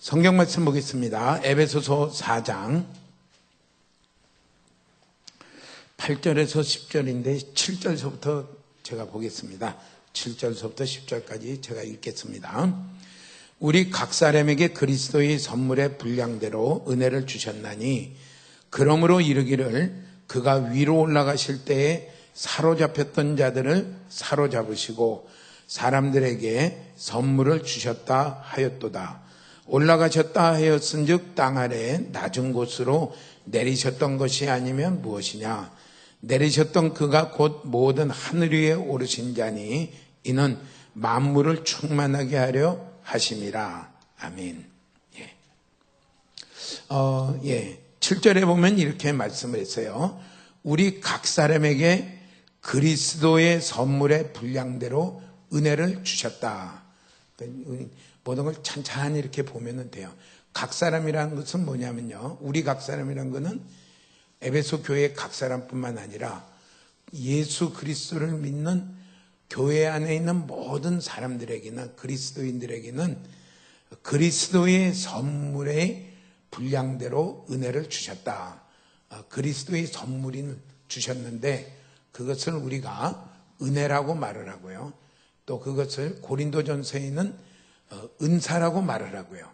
성경 말씀 보겠습니다. 에베소서 4장 8절에서 10절인데 7절서부터 제가 보겠습니다. 7절서부터 10절까지 제가 읽겠습니다. 우리 각 사람에게 그리스도의 선물의 분량대로 은혜를 주셨나니 그러므로 이르기를 그가 위로 올라가실 때에 사로잡혔던 자들을 사로잡으시고 사람들에게 선물을 주셨다 하였도다. 올라가셨다 하였은즉 땅 아래 낮은 곳으로 내리셨던 것이 아니면 무엇이냐. 내리셨던 그가 곧 모든 하늘 위에 오르신 자니 이는 만물을 충만하게 하려 하심이라. 아멘. 7절에 보면 이렇게 말씀을 했어요. 우리 각 사람에게 그리스도의 선물의 분량대로 은혜를 주셨다. 모든 걸 찬찬히 이렇게 보면 돼요. 각 사람이라는 것은 뭐냐면요, 우리 각 사람이라는 것은 에베소 교회 각 사람뿐만 아니라 예수 그리스도를 믿는 교회 안에 있는 모든 사람들에게는, 그리스도인들에게는 그리스도의 선물의 분량대로 은혜를 주셨다. 그리스도의 선물을 주셨는데 그것을 우리가 은혜라고 말을 하고요, 또 그것을 고린도전서에는 은사라고 말을 하고요.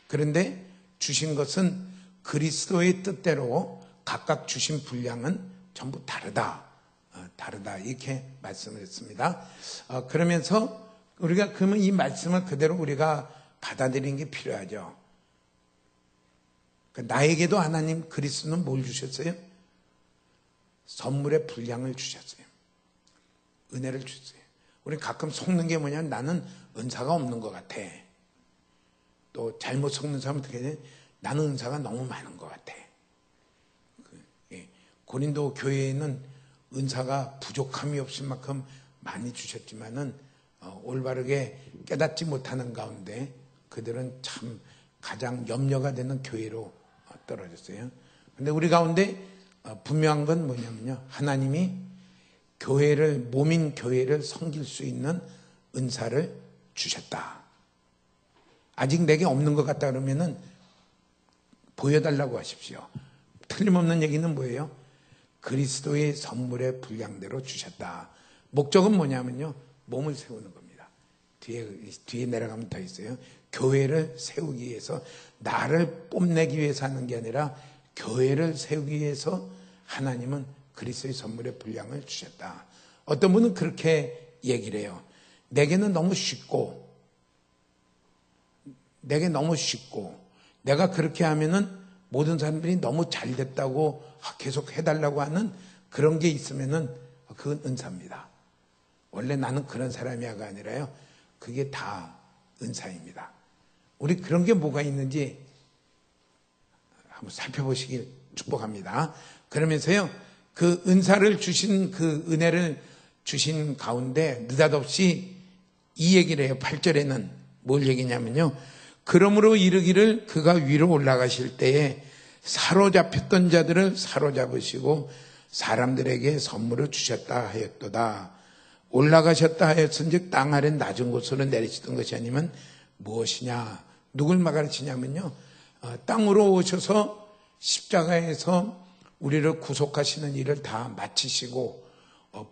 그런데 주신 것은 그리스도의 뜻대로 각각 주신 분량은 전부 다르다. 이렇게 말씀을 했습니다. 그러면서 우리가 그러면 이 말씀을 그대로 우리가 받아들이는 게 필요하죠. 나에게도 하나님 그리스도는 뭘 주셨어요? 선물의 분량을 주셨어요. 은혜를 주셨어요. 우리 가끔 속는 게 뭐냐면 나는 은사가 없는 것 같아. 또 잘못 속는 사람은 어떻게 돼? 나는 은사가 너무 많은 것 같아. 고린도 교회에는 은사가 부족함이 없을 만큼 많이 주셨지만은 올바르게 깨닫지 못하는 가운데 그들은 참 가장 염려가 되는 교회로 떨어졌어요. 그런데 우리 가운데 분명한 건 뭐냐면요, 하나님이 교회를, 몸인 교회를 섬길 수 있는 은사를 주셨다. 아직 내게 없는 것 같다 그러면은 보여달라고 하십시오. 틀림없는 얘기는 뭐예요? 그리스도의 선물의 분량대로 주셨다. 목적은 뭐냐면요, 몸을 세우는 겁니다. 뒤에 내려가면 더 있어요. 교회를 세우기 위해서, 나를 뽐내기 위해서 하는 게 아니라 교회를 세우기 위해서 하나님은 그리스도의 선물의 분량을 주셨다. 어떤 분은 그렇게 얘기를 해요. 내게는 너무 쉽고, 내가 그렇게 하면은 모든 사람들이 너무 잘 됐다고 계속 해달라고 하는 그런 게 있으면은 그건 은사입니다. 원래 나는 그런 사람이야가 아니라요, 그게 다 은사입니다. 우리 그런 게 뭐가 있는지 한번 살펴보시길 축복합니다. 그러면서요, 그 은사를 주신, 그 은혜를 주신 가운데 느닷없이 이 얘기를 해요. 8절에는 뭘 얘기냐면요, 그러므로 이르기를 그가 위로 올라가실 때에 사로잡혔던 자들을 사로잡으시고 사람들에게 선물을 주셨다 하였도다. 올라가셨다 하였은즉 땅 아래 낮은 곳으로 내리시던 것이 아니면 무엇이냐. 누굴 가르치냐면요, 땅으로 오셔서 십자가에서 우리를 구속하시는 일을 다 마치시고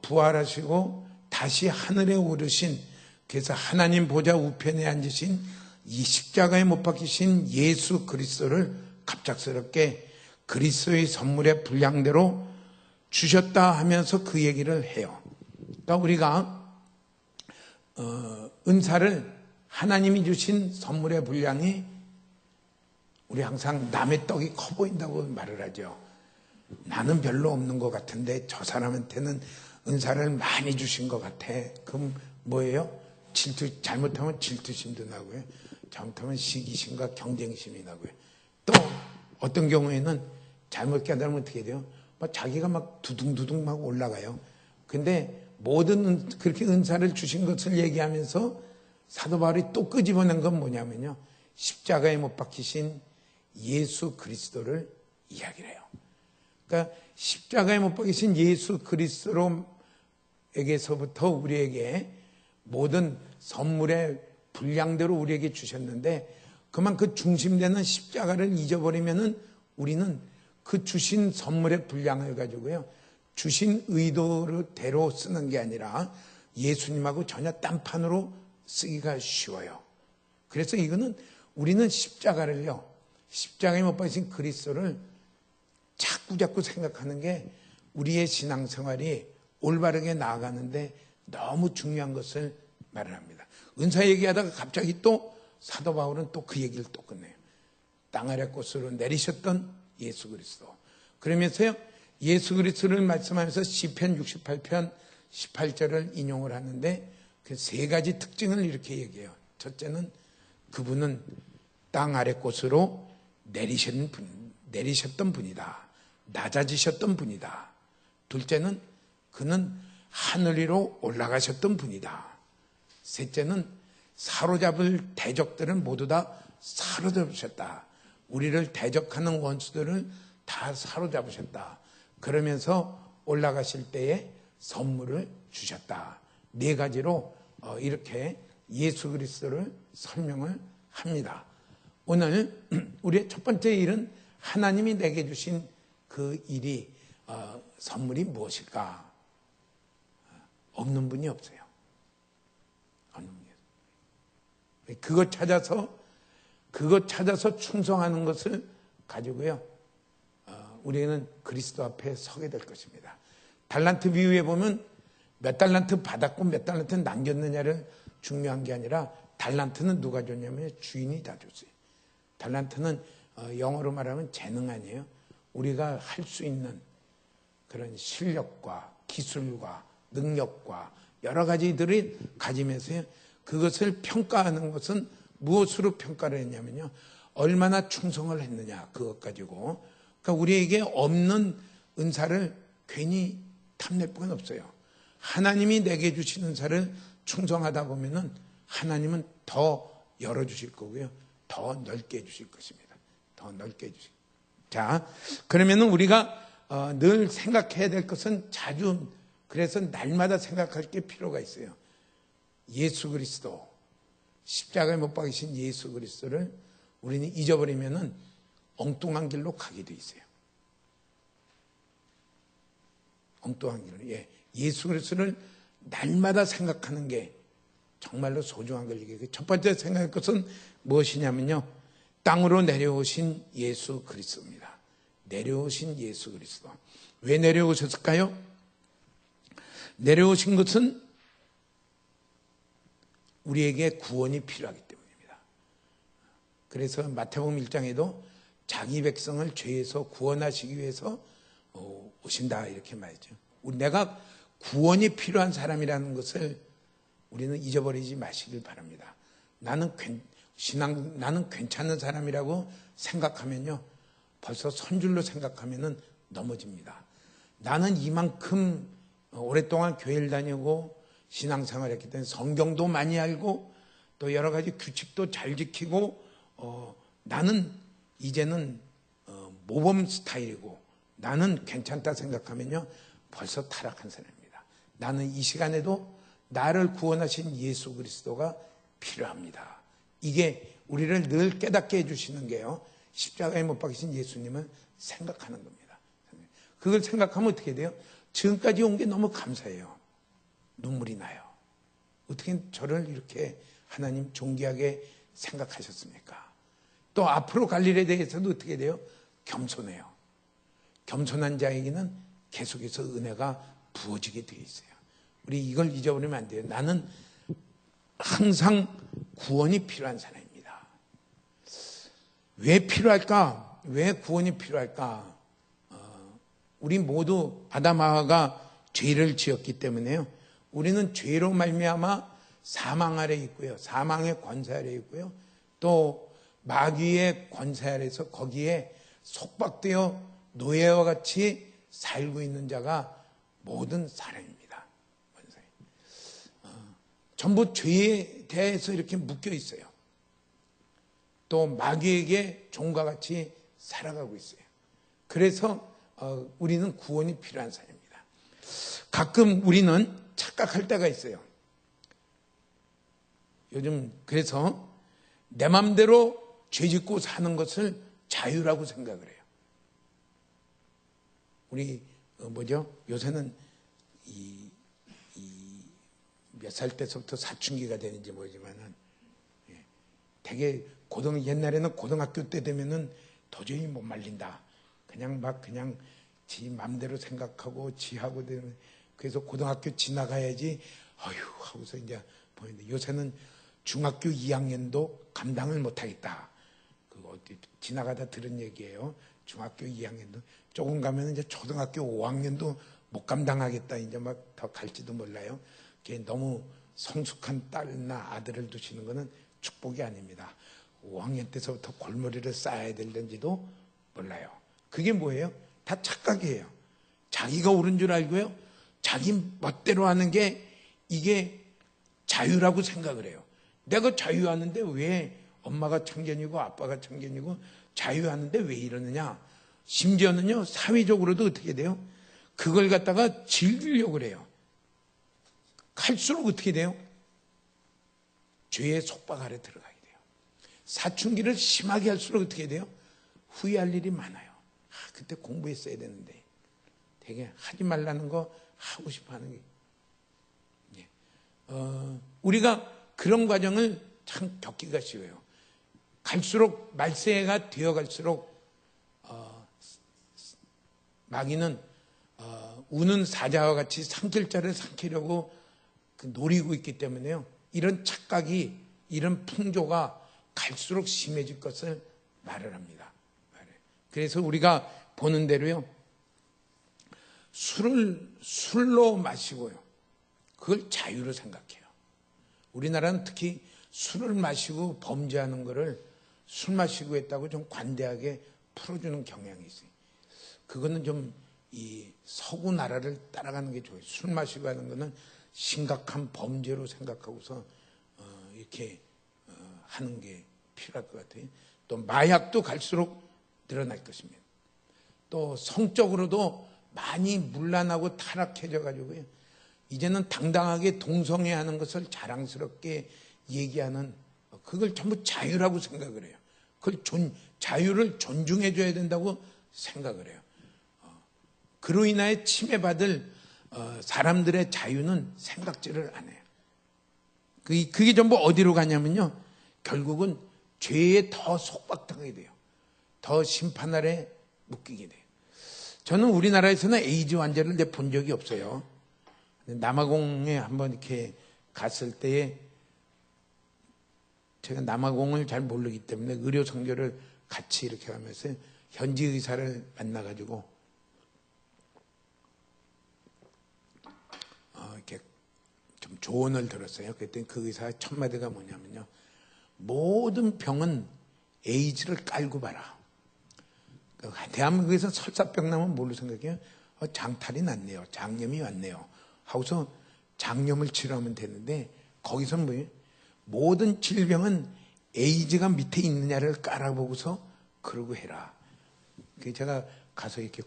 부활하시고 다시 하늘에 오르신, 그래서 하나님 보좌 우편에 앉으신 이 십자가에 못 박히신 예수 그리스도를 갑작스럽게 그리스도의 선물의 분량대로 주셨다 하면서 그 얘기를 해요. 그러니까 우리가 은사를, 하나님이 주신 선물의 분량이, 우리 항상 남의 떡이 커 보인다고 말을 하죠. 나는 별로 없는 것 같은데 저 사람한테는 은사를 많이 주신 것 같아. 그럼 뭐예요? 질투, 잘못하면 질투심도 나고요, 잘못하면 시기심과 경쟁심이 나고요. 또 어떤 경우에는 잘못 깨달으면 어떻게 돼요? 자기가 막 두둥두둥 막 올라가요. 근데 모든 그렇게 은사를 주신 것을 얘기하면서 사도 바울이 또 끄집어낸 건 뭐냐면요, 십자가에 못 박히신 예수 그리스도를 이야기를 해요. 그러니까 십자가에 못 박히신 예수 그리스도에게서부터 우리에게 모든 선물의 분량대로 우리에게 주셨는데 그만 그 중심되는 십자가를 잊어버리면은 우리는 그 주신 선물의 분량을 가지고요, 주신 의도대로 쓰는 게 아니라 예수님하고 전혀 딴판으로 쓰기가 쉬워요. 그래서 이거는 우리는 십자가를요, 십자가에 못 박히신 그리스도를 자꾸 생각하는 게 우리의 신앙생활이 올바르게 나아가는데 너무 중요한 것을 말을 합니다. 은사 얘기하다가 갑자기 또 사도 바울은 또 그 얘기를 또 끝내요. 땅 아래 꽃으로 내리셨던 예수 그리스도. 그러면서요, 예수 그리스도를 말씀하면서 시편 68편 18절을 인용을 하는데 그 세 가지 특징을 이렇게 얘기해요. 첫째는 그분은 땅 아래 꽃으로 내리셨던 분이다. 낮아지셨던 분이다. 둘째는 그는 하늘 위로 올라가셨던 분이다. 셋째는 사로잡을 대적들은 모두 다 사로잡으셨다. 우리를 대적하는 원수들을 다 사로잡으셨다. 그러면서 올라가실 때에 선물을 주셨다. 네 가지로 이렇게 예수 그리스도를 설명을 합니다. 오늘 우리의 첫 번째 일은 하나님이 내게 주신 그 일이 선물이 무엇일까? 없는 분이 없어요. 없는 분이 없어요. 그것 찾아서 충성하는 것을 가지고요, 우리는 그리스도 앞에 서게 될 것입니다. 달란트 비유에 보면 몇 달란트 받았고 몇 달란트 남겼느냐를 중요한 게 아니라 달란트는 누가 줬냐면 주인이 다 줬어요. 달란트는 영어로 말하면 재능 아니에요. 우리가 할 수 있는 그런 실력과 기술과 능력과 여러 가지들을 가지면서요, 그것을 평가하는 것은 무엇으로 평가를 했냐면요, 얼마나 충성을 했느냐, 그것 가지고. 그러니까 우리에게 없는 은사를 괜히 탐낼 뿐 없어요. 하나님이 내게 주신 은사를 충성하다 보면은 하나님은 더 열어주실 거고요, 더 넓게 해주실 것입니다. 더 넓게 해주실. 자, 그러면은 우리가 늘 생각해야 될 것은 자주, 그래서 날마다 생각할 게 필요가 있어요. 예수 그리스도, 십자가에 못 박히신 예수 그리스도를 우리는 잊어버리면은 엉뚱한 길로 가게 돼 있어요. 엉뚱한 길로. 예수 그리스도를 날마다 생각하는 게 정말로 소중한 걸 얘기해요. 첫 번째 생각할 것은 무엇이냐면요, 땅으로 내려오신 예수 그리스도입니다. 내려오신 예수 그리스도. 왜 내려오셨을까요? 내려오신 것은 우리에게 구원이 필요하기 때문입니다. 그래서 마태복음 1장에도 자기 백성을 죄에서 구원하시기 위해서 오신다, 이렇게 말이죠. 내가 구원이 필요한 사람이라는 것을 우리는 잊어버리지 마시길 바랍니다. 나는 괜찮은 사람이라고 생각하면요, 벌써 선줄로 생각하면은 넘어집니다. 나는 이만큼 오랫동안 교회를 다니고 신앙생활을 했기 때문에 성경도 많이 알고 또 여러 가지 규칙도 잘 지키고 나는 이제는 모범 스타일이고 나는 괜찮다 생각하면요, 벌써 타락한 사람입니다. 나는 이 시간에도 나를 구원하신 예수 그리스도가 필요합니다. 이게 우리를 늘 깨닫게 해주시는 게요, 십자가에 못 박히신 예수님을 생각하는 겁니다. 그걸 생각하면 어떻게 돼요? 지금까지 온 게 너무 감사해요. 눈물이 나요. 어떻게 저를 이렇게 하나님 존귀하게 생각하셨습니까? 또 앞으로 갈 일에 대해서도 어떻게 돼요? 겸손해요. 겸손한 자에게는 계속해서 은혜가 부어지게 되어 있어요. 우리 이걸 잊어버리면 안 돼요. 나는 항상 구원이 필요한 사람입니다. 왜 필요할까? 왜 구원이 필요할까? 우리 모두 아담 하와가 죄를 지었기 때문에요, 우리는 죄로 말미암아 사망 아래 있고요, 사망의 권세 아래 있고요, 또 마귀의 권세 아래서 거기에 속박되어 노예와 같이 살고 있는 자가 모든 사람입니다. 전부 죄에 대해서 이렇게 묶여 있어요. 또 마귀에게 종과 같이 살아가고 있어요. 그래서 우리는 구원이 필요한 사람입니다. 가끔 우리는 착각할 때가 있어요. 요즘 그래서 내 맘대로 죄짓고 사는 것을 자유라고 생각을 해요. 우리 요새는 몇 살 때서부터 사춘기가 되는지 모르지만은 되게 옛날에는 고등학교 때 되면은 도저히 못 말린다. 그냥 지 맘대로 생각하고 지하고 되는. 그래서 고등학교 지나가야지 어휴 하고서 이제 보이는데, 요새는 중학교 2학년도 감당을 못 하겠다. 그거 어디 지나가다 들은 얘기예요. 중학교 2학년도 조금 가면 이제 초등학교 5학년도 못 감당하겠다. 이제 막 더 갈지도 몰라요. 그게 너무 성숙한 딸이나 아들을 두시는 것은 축복이 아닙니다. 5학년 때서부터 골머리를 쌓아야 될는지도 몰라요. 그게 뭐예요? 다 착각이에요. 자기가 옳은 줄 알고요. 자기 멋대로 하는 게 이게 자유라고 생각을 해요. 내가 자유하는데 왜 엄마가 참견이고 아빠가 참견이고 자유하는데 왜 이러느냐. 심지어는요, 사회적으로도 어떻게 돼요? 그걸 갖다가 즐기려고 그래요. 갈수록 어떻게 돼요? 죄의 속박 아래 들어가게 돼요. 사춘기를 심하게 할수록 어떻게 돼요? 후회할 일이 많아요. 그때 공부했어야 되는데. 되게 하지 말라는 거 하고 싶어 하는 게. 우리가 그런 과정을 참 겪기가 쉬워요. 갈수록 말세가 되어 갈수록 마귀는 우는 사자와 같이 삼킬 자를 삼키려고 노리고 있기 때문에요. 이런 착각이, 이런 풍조가 갈수록 심해질 것을 말을 합니다. 그래서 우리가 보는 대로요, 술로 마시고요, 그걸 자유로 생각해요. 우리나라는 특히 술을 마시고 범죄하는 거를 술 마시고 했다고 좀 관대하게 풀어주는 경향이 있어요. 그거는 좀 이 서구 나라를 따라가는 게 좋아요. 술 마시고 하는 거는 심각한 범죄로 생각하고서 이렇게 하는 게 필요할 것 같아요. 또 마약도 갈수록 늘어날 것입니다. 또 성적으로도 많이 문란하고 타락해져 가지고요, 이제는 당당하게 동성애하는 것을 자랑스럽게 얘기하는, 그걸 전부 자유라고 생각을 해요. 그걸 자유를 존중해 줘야 된다고 생각을 해요. 그로 인하여 침해받을 사람들의 자유는 생각지를 안 해요. 그게 전부 어디로 가냐면요, 결국은 죄에 더 속박당하게 돼요. 더 심판 아래 묶이게 돼요. 저는 우리나라에서는 에이즈 환자를 본 적이 없어요. 남아공에 한번 이렇게 갔을 때에, 제가 남아공을 잘 모르기 때문에 의료 선교를 같이 이렇게 하면서 현지 의사를 만나가지고 이렇게 좀 조언을 들었어요. 그랬더니 그 의사의 첫 마디가 뭐냐면요, 모든 병은 에이즈를 깔고 봐라. 대한민국에서 설사병 나면 뭘로 생각해요? 장탈이 났네요, 장염이 왔네요 하고서 장염을 치료하면 되는데, 거기서는 뭐예요? 모든 질병은 에이즈가 밑에 있느냐를 깔아보고서 그러고 해라. 제가 가서 이렇게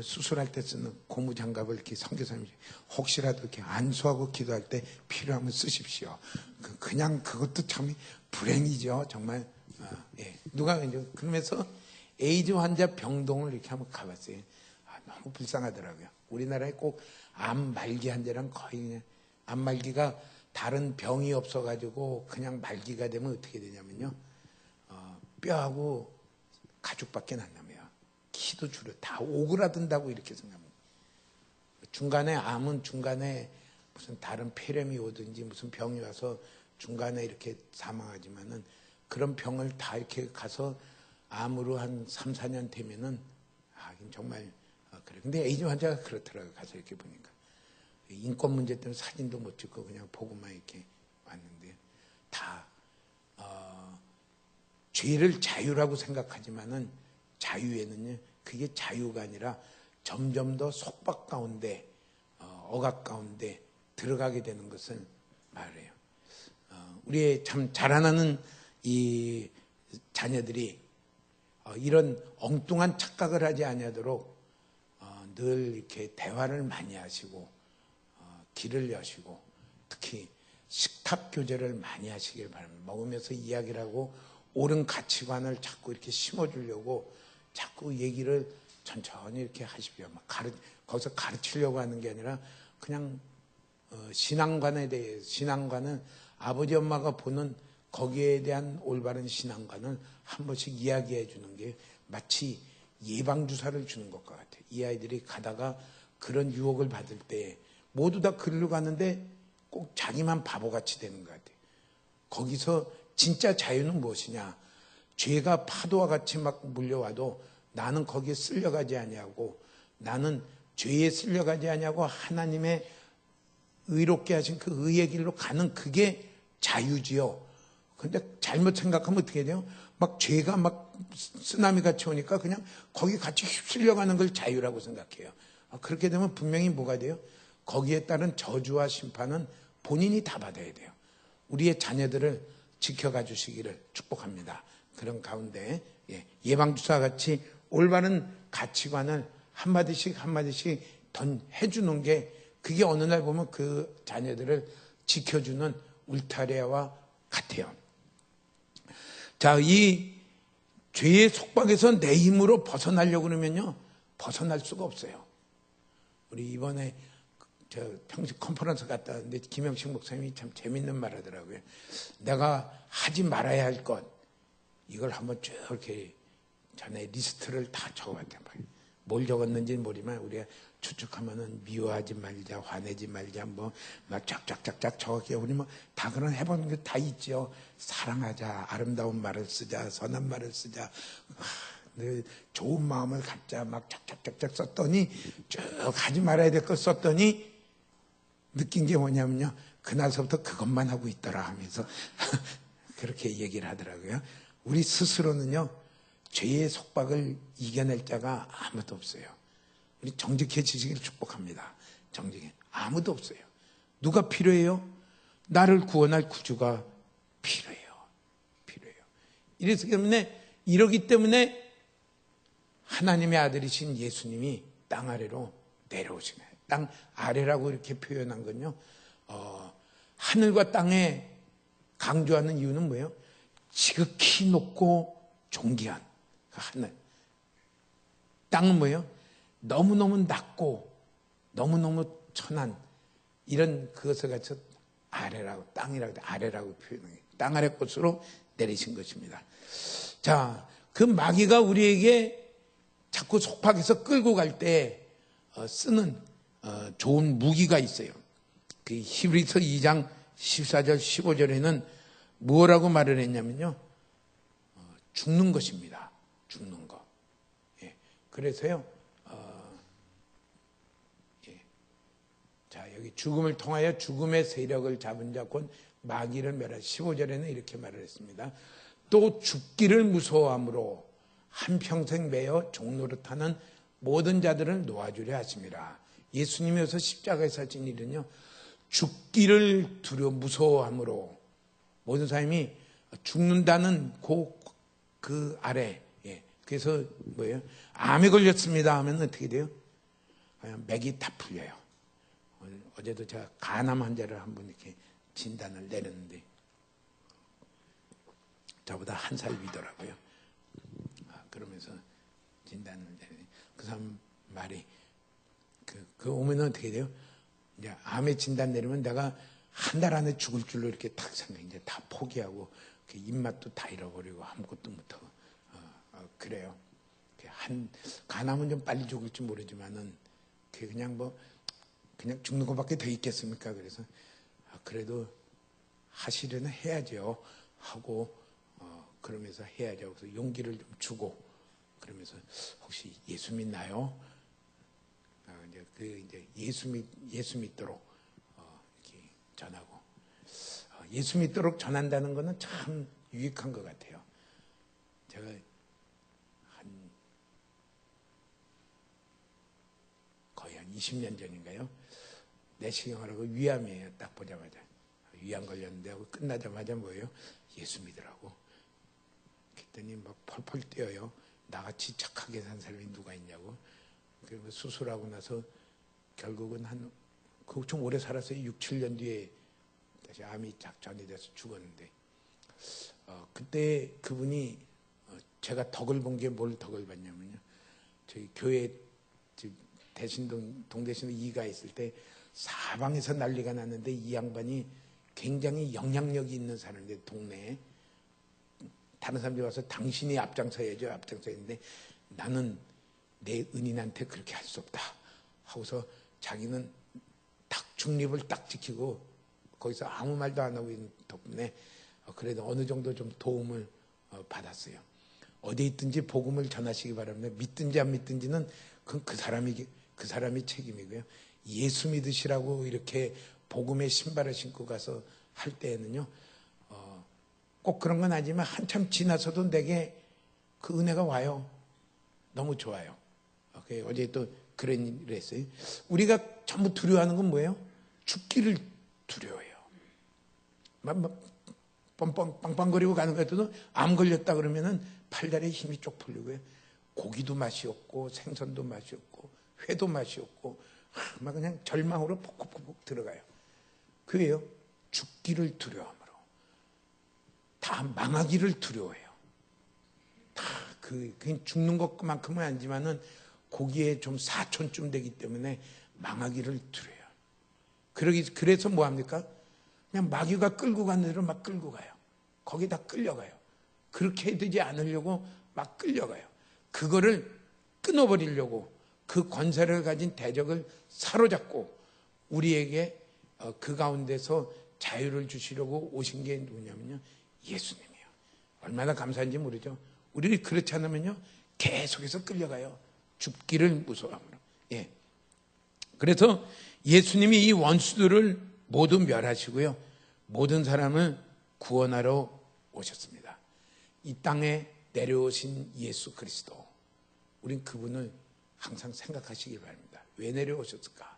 수술할 때 쓰는 고무 장갑을 이렇게 선교사님이 혹시라도 이렇게 안수하고 기도할 때 필요하면 쓰십시오. 그냥 그것도 참 불행이죠, 정말. 예. 누가 이제 그러면서 에이즈 환자 병동을 이렇게 한번 가봤어요. 너무 불쌍하더라고요. 우리나라에 꼭 암 말기 환자랑 거의 그냥, 암 말기가 다른 병이 없어가지고 그냥 말기가 되면 어떻게 되냐면요, 뼈하고 가죽밖에 안 남아요. 키도 줄여 다 오그라든다고 이렇게 생각합니다. 중간에 암은 중간에 무슨 다른 폐렴이 오든지 무슨 병이 와서 중간에 이렇게 사망하지만은, 그런 병을 다 이렇게 가서 암으로 한 3, 4년 되면은 정말 그래. 근데 에이즈 환자가 그렇더라고요. 가서 이렇게 보니까 인권 문제 때문에 사진도 못 찍고 그냥 보고만 이렇게 왔는데, 다 죄를 자유라고 생각하지만은 자유에는요, 그게 자유가 아니라 점점 더 속박 가운데, 억압 가운데 들어가게 되는 것을 말해요. 우리의 참 자라나는 이 자녀들이 이런 엉뚱한 착각을 하지 아니하도록 늘 이렇게 대화를 많이 하시고 길을 여시고, 특히 식탁 교제를 많이 하시길 바랍니다. 먹으면서 이야기를 하고 옳은 가치관을 자꾸 이렇게 심어주려고 자꾸 얘기를 천천히 이렇게 하십시오. 거기서 가르치려고 하는 게 아니라 그냥 신앙관에 대해, 신앙관은 아버지 엄마가 보는 거기에 대한 올바른 신앙관을 한 번씩 이야기해 주는 게 마치 예방주사를 주는 것과 같아요. 이 아이들이 가다가 그런 유혹을 받을 때 모두 다 그리로 가는데 꼭 자기만 바보같이 되는 것 같아요. 거기서 진짜 자유는 무엇이냐? 죄가 파도와 같이 막 물려와도 나는 거기에 쓸려가지 아니하고, 나는 죄에 쓸려가지 아니하고 하나님의 의롭게 하신 그 의의 길로 가는 그게 자유지요. 근데 잘못 생각하면 어떻게 돼요? 막 죄가 막 쓰나미 같이 오니까 그냥 거기 같이 휩쓸려가는 걸 자유라고 생각해요. 그렇게 되면 분명히 뭐가 돼요? 거기에 따른 저주와 심판은 본인이 다 받아야 돼요. 우리의 자녀들을 지켜가 주시기를 축복합니다. 그런 가운데 예방주사 같이 올바른 가치관을 한마디씩 한마디씩 해주는 게, 그게 어느 날 보면 그 자녀들을 지켜주는 울타리와 같아요. 자, 이 죄의 속박에서 내 힘으로 벗어나려고 그러면요, 벗어날 수가 없어요. 우리 이번에 저 평식 컨퍼런스 갔다 왔는데 김영식 목사님이 참 재밌는 말 하더라고요. 내가 하지 말아야 할 것, 이걸 한번 쭉 이렇게 전에 리스트를 다 적어봤단 말이에요. 뭘 적었는지는 모르지만 우리가 추측하면은 미워하지 말자, 화내지 말자, 뭐 막 쫙쫙쫙쫙 적었기에 우리 뭐 다 그런 해보는 게 다 있죠. 사랑하자, 아름다운 말을 쓰자, 선한 말을 쓰자, 좋은 마음을 갖자, 막 쫙쫙쫙쫙 썼더니 쭉 하지 말아야 될 걸 썼더니 느낀 게 뭐냐면요, 그날서부터 그것만 하고 있더라 하면서 그렇게 얘기를 하더라고요. 우리 스스로는요, 죄의 속박을 이겨낼 자가 아무도 없어요. 우리 정직해지시기를 축복합니다. 정직해. 아무도 없어요. 누가 필요해요? 나를 구원할 구주가 필요해요. 필요해요. 이러기 때문에 하나님의 아들이신 예수님이 땅 아래로 내려오신 거예요. 땅 아래라고 이렇게 표현한 건요, 하늘과 땅에 강조하는 이유는 뭐예요? 지극히 높고 존귀한 그 하늘. 땅은 뭐예요? 너무너무 낮고 너무너무 천한 이런 그것을 갖춰 아래라고, 땅이라고, 아래라고 표현해요. 땅 아래 곳으로 내리신 것입니다. 자, 그 마귀가 우리에게 자꾸 속박해서 끌고 갈 때 쓰는 좋은 무기가 있어요. 그 히브리서 2장 14절 15절에는 뭐라고 말을 했냐면요, 죽는 것입니다. 죽는 거. 예. 그래서요, 자, 여기 죽음을 통하여 죽음의 세력을 잡은 자 곧 마귀를 멸하. 15절에는 이렇게 말을 했습니다. 또 죽기를 무서워함으로 한평생 매여 종노릇하는 모든 자들을 놓아주려 하심이라. 예수님이 어서 십자가에서 하신 일은요, 죽기를 무서워함으로, 모든 사람이 죽는다는 그 아래, 그래서 뭐예요? 암에 걸렸습니다 하면 어떻게 돼요? 맥이 다 풀려요. 어제도 제가 간암 환자를 한번 이렇게 진단을 내렸는데 저보다 한 살 위더라고요. 그러면서 진단을 내렸는데 그 사람 말이 그 오면은 어떻게 돼요? 이제 암에 진단 내리면 내가 한 달 안에 죽을 줄로 이렇게 딱 생각해. 이제 다 포기하고 입맛도 다 잃어버리고 아무것도 못하고 그래요. 간암은 좀 빨리 죽을지 모르지만은 그냥 그냥 죽는 것밖에 더 있겠습니까? 그래서 그래도 하시려는 해야죠 하고 그러면서 해야죠. 그래서 용기를 좀 주고 그러면서 혹시 예수 믿나요? 이제 예수 믿도록 이렇게 전하고 예수 믿도록 전한다는 것은 참 유익한 것 같아요. 제가 거의 한 20년 전인가요? 내시경을 하고 위암이에요. 딱 보자마자 위암 걸렸는데 하고 끝나자마자 뭐예요? 예수 믿으라고. 그랬더니 막 펄펄 뛰어요. 나같이 착하게 산 사람이 누가 있냐고. 그리고 수술하고 나서 결국은 좀 오래 살았어요. 6, 7년 뒤에 다시 암이 작전이 돼서 죽었는데 그때 그분이 제가 덕을 본 게 뭘 덕을 봤냐면요. 저희 교회 대신동 동대신동 2가 있을 때 사방에서 난리가 났는데 이 양반이 굉장히 영향력이 있는 사람인데 동네에 다른 사람들이 와서 당신이 앞장서야죠. 앞장서야 했는데 나는 내 은인한테 그렇게 할 수 없다 하고서 자기는 딱 중립을 딱 지키고 거기서 아무 말도 안 하고 있는 덕분에 그래도 어느 정도 좀 도움을 받았어요. 어디 있든지 복음을 전하시기 바랍니다. 믿든지 안 믿든지는 그건 그 사람이 책임이고요. 예수 믿으시라고 이렇게 복음의 신발을 신고 가서 할 때에는요, 꼭 그런 건 아니지만 한참 지나서도 내게 그 은혜가 와요. 너무 좋아요. 어제 또 그런 일을 했어요. 우리가 전부 두려워하는 건 뭐예요? 죽기를 두려워해요. 막 빵빵거리고 가는 것도 암 걸렸다 그러면은 팔다리에 힘이 쪽 풀리고요. 고기도 맛이 없고 생선도 맛이 없고 회도 맛이 없고 막 그냥 절망으로 폭폭폭 들어가요. 그게요. 죽기를 두려워함으로. 다 망하기를 두려워해요. 다 그냥 죽는 것만큼은 아니지만은 고기에 좀 사촌쯤 되기 때문에 망하기를 두려워요. 그래서 뭐 합니까? 그냥 마귀가 끌고 가는 대로 막 끌고 가요. 거기다 끌려가요. 그렇게 되지 않으려고 막 끌려가요. 그거를 끊어버리려고 그 권세를 가진 대적을 사로잡고 우리에게 그 가운데서 자유를 주시려고 오신 게 누구냐면요. 예수님이에요. 얼마나 감사한지 모르죠. 우리 그렇지 않으면요. 계속해서 끌려가요. 죽기를 무서워함으로. 예. 그래서 예수님이 이 원수들을 모두 멸하시고요. 모든 사람을 구원하러 오셨습니다. 이 땅에 내려오신 예수 그리스도. 우린 그분을 항상 생각하시기 바랍니다. 왜 내려오셨을까?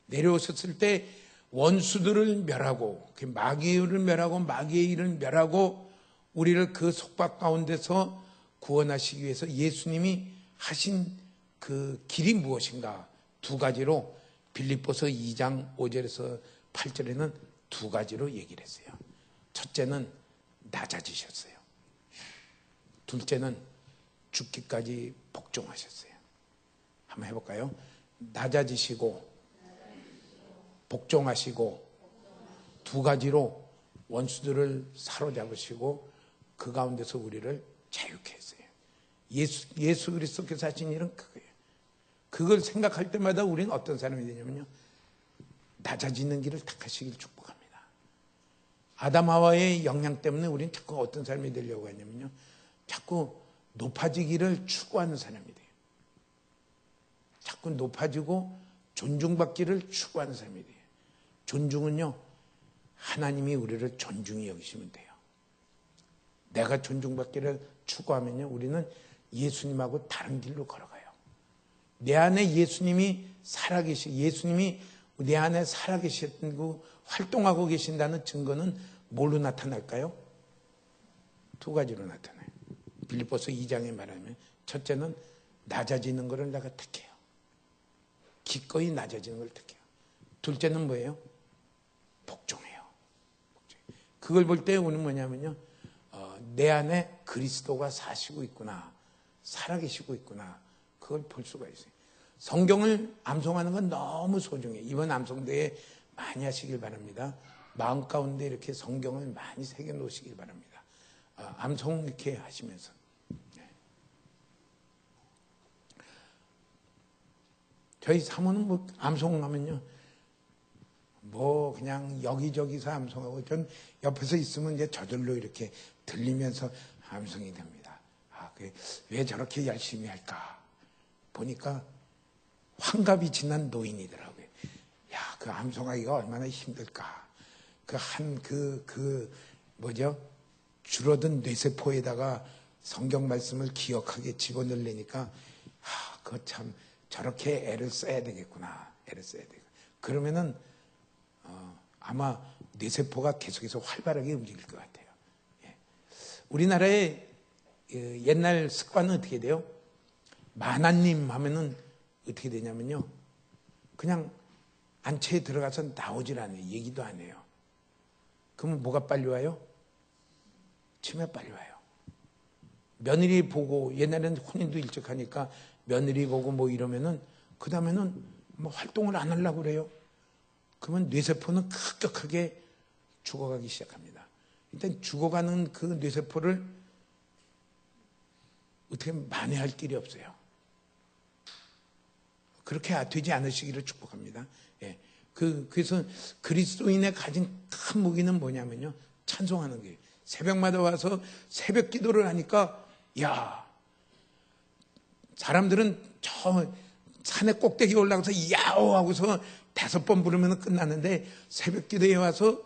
내려오셨을 때 원수들을 멸하고 마귀를 멸하고 마귀의 일을 멸하고 우리를 그 속박 가운데서 구원하시기 위해서 예수님이 하신 그 길이 무엇인가? 두 가지로 빌립보서 2장 5절에서 8절에는 두 가지로 얘기를 했어요. 첫째는 낮아지셨어요. 둘째는 죽기까지 복종하셨어요. 한번 해볼까요? 낮아지시고 복종하시고 두 가지로 원수들을 사로잡으시고 그 가운데서 우리를 자유케 했어요. 예수 그리스도께서 하신 일은 그거예요. 그걸 생각할 때마다 우리는 어떤 사람이 되냐면요. 낮아지는 길을 택하시길 축복합니다. 아담 하와의 영향 때문에 우리는 자꾸 어떤 사람이 되려고 하냐면요. 자꾸 높아지기를 추구하는 사람이 돼요. 자꾸 높아지고 존중받기를 추구하는 사람이 돼요. 존중은요. 하나님이 우리를 존중히 여기시면 돼요. 내가 존중받기를 추구하면요. 우리는 예수님하고 다른 길로 걸어가요. 내 안에 예수님이 예수님이 내 안에 살아계시고 활동하고 계신다는 증거는 뭘로 나타날까요? 두 가지로 나타나요. 빌립보서 2장에 말하면 첫째는 낮아지는 것을 내가 택해요. 기꺼이 낮아지는 걸 택해요. 둘째는 뭐예요? 복종해요. 그걸 볼 때 우리는 뭐냐면요. 내 안에 그리스도가 사시고 있구나. 살아계시고 있구나. 그걸 볼 수가 있어요. 성경을 암송하는 건 너무 소중해요. 이번 암송대에 많이 하시길 바랍니다. 마음 가운데 이렇게 성경을 많이 새겨놓으시길 바랍니다. 암송 이렇게 하시면서. 저희 사모는 뭐 암송하면요. 뭐 그냥 여기저기서 암송하고 전 옆에서 있으면 이제 저절로 이렇게 들리면서 암송이 됩니다. 왜 저렇게 열심히 할까? 보니까 환갑이 지난 노인이더라고요. 야, 그 암송하기가 얼마나 힘들까? 줄어든 뇌세포에다가 성경 말씀을 기억하게 집어넣으려니까, 그거 참 저렇게 애를 써야 되겠구나. 애를 써야 되겠구나. 그러면은, 아마 뇌세포가 계속해서 활발하게 움직일 것 같아요. 예. 우리나라의 옛날 습관은 어떻게 돼요? 만화님 하면은 어떻게 되냐면요. 그냥 안채에 들어가서 나오질 않아요. 얘기도 안 해요. 그러면 뭐가 빨리 와요? 치매 빨리 와요. 며느리 보고, 옛날에는 혼인도 일찍 하니까 며느리 보고 뭐 이러면은 그 다음에는 뭐 활동을 안 하려고 그래요. 그러면 뇌세포는 급격하게 죽어가기 시작합니다. 일단 죽어가는 그 뇌세포를 어떻게 만회할 길이 없어요. 그렇게 되지 않으시기를 축복합니다. 예. 그래서 그리스도인의 가진 큰 무기는 뭐냐면요, 찬송하는 거예요. 새벽마다 와서 새벽 기도를 하니까, 야, 사람들은 저 산의 꼭대기에 올라가서 야오 하고서 5번 부르면 끝나는데, 새벽 기도에 와서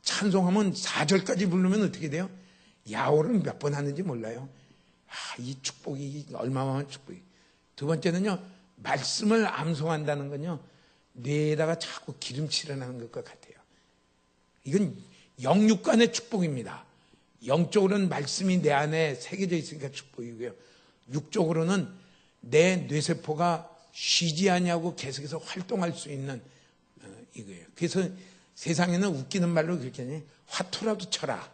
찬송하면 4절까지 부르면 어떻게 돼요? 야오를 몇 번 하는지 몰라요. 이 축복이 얼마나 축복이. 두 번째는요, 말씀을 암송한다는 건요, 뇌에다가 자꾸 기름칠을 하는 것과 같아요. 이건 영육간의 축복입니다. 영적으로는 말씀이 내 안에 새겨져 있으니까 축복이고요. 육적으로는 내 뇌세포가 쉬지 아니하고 계속해서 활동할 수 있는 이거예요. 그래서 세상에는 웃기는 말로 그렇게 하니, 화투라도 쳐라.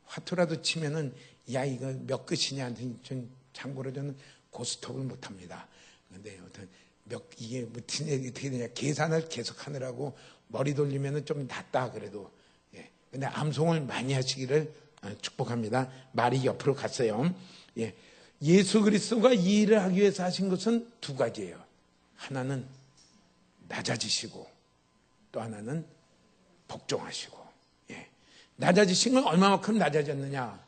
화투라도 치면은, 야, 이거 몇 끝이냐. 전 참고로 저는 고스톱을 못합니다. 근데 이게 어떻게 되냐. 계산을 계속 하느라고 머리 돌리면은 좀 낫다 그래도. 예. 근데 암송을 많이 하시기를 축복합니다. 말이 옆으로 갔어요. 예. 예수 그리스도가 이 일을 하기 위해서 하신 것은 두 가지예요. 하나는 낮아지시고, 또 하나는 복종하시고. 예. 낮아지신 건 얼마만큼 낮아졌느냐.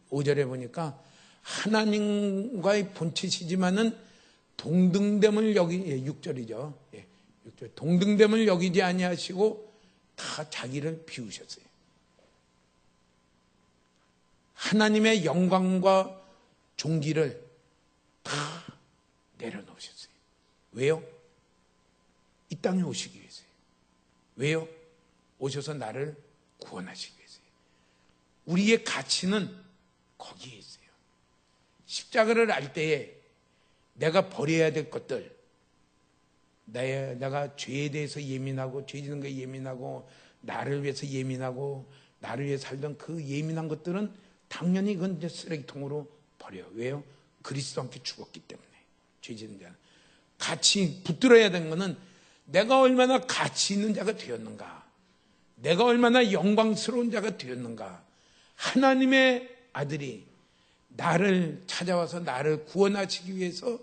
5절에 보니까 하나님과의 본체시지만은 동등됨을 6절이죠. 예. 6절. 동등됨을 여기지 아니하시고 다 자기를 비우셨어요. 하나님의 영광과 존귀를 다 내려놓으셨어요. 왜요? 이 땅에 오시기 위해서요. 왜요? 오셔서 나를 구원하시기 위해서요. 우리의 가치는 거기에 있어요. 십자가를 알 때에 내가 버려야 될 것들, 내가 죄에 대해서 예민하고, 죄 짓는 거에 예민하고, 나를 위해서 예민하고, 나를 위해 살던 그 예민한 것들은 당연히 그건 이제 쓰레기통으로 버려요. 왜요? 그리스도와 함께 죽었기 때문에. 죄 짓는 자는. 같이 붙들어야 되는 것은 내가 얼마나 가치 있는 자가 되었는가, 내가 얼마나 영광스러운 자가 되었는가. 하나님의 아들이 나를 찾아와서 나를 구원하시기 위해서